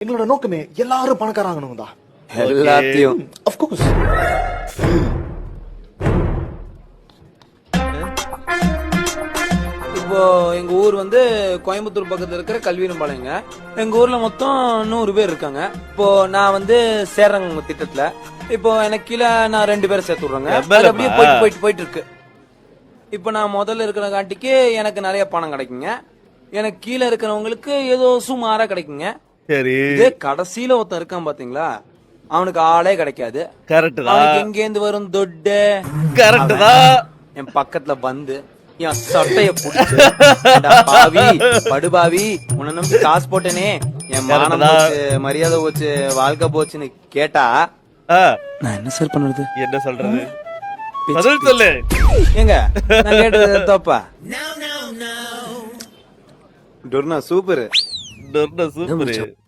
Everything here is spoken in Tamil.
எங்களோட நோக்கமே எல்லாரும் பணக்காராங்கணும் தான். எல்லாத்தையும் Of course. இப்போ எங்க ஊர் வந்து கோயம்புத்தூர் பக்கத்துல இருக்கிற கல்வியம்பாளையங்க. எங்க ஊர்ல மொத்தம் 100 பேர் இருக்காங்க. இப்போ நான் வந்து சேர்றேங்க திட்டத்துல. இப்போ எனக்கு கீழே நான் 2 பேரை சேர்த்து விடுறேங்க. அது அப்படியே போயிட்டு இருக்கு. இப்போ நான் முதல்ல இருக்கிற காட்டிக்கு எனக்கு நிறைய பணம் கிடைக்குங்க. எனக்கு கீழே இருக்கிறவங்களுக்கு ஏதோ சுமாரா கிடைக்குங்க. சரி, இதே கடைசியில ஒருத்தன் இருக்கான் பாத்தீங்களா, அவனுக்கு ஆளே கிடைக்காது. கரெக்ட் தான். அவனுக்கு எங்க இருந்து வரும் தொட்டு? கரெக்ட் தான். என் பக்கத்துல வந்து என் சட்டைய புடிச்சு, "ஏண்டா பாவி, படுபாவி, உன்னை நம்பி காசு போட்டேனே, என் மானம் போச்சு, மரியாதை போச்சு, வாழ்க்கை போச்சுன்னு கேட்டா ஆ, நான் என்ன சார் பண்றது? என்ன சொல்றது? பதில் சொல்லு. ஏங்க நான் கேட்டது தப்பா? டொர்னா சூப்பர். சூப்பர்.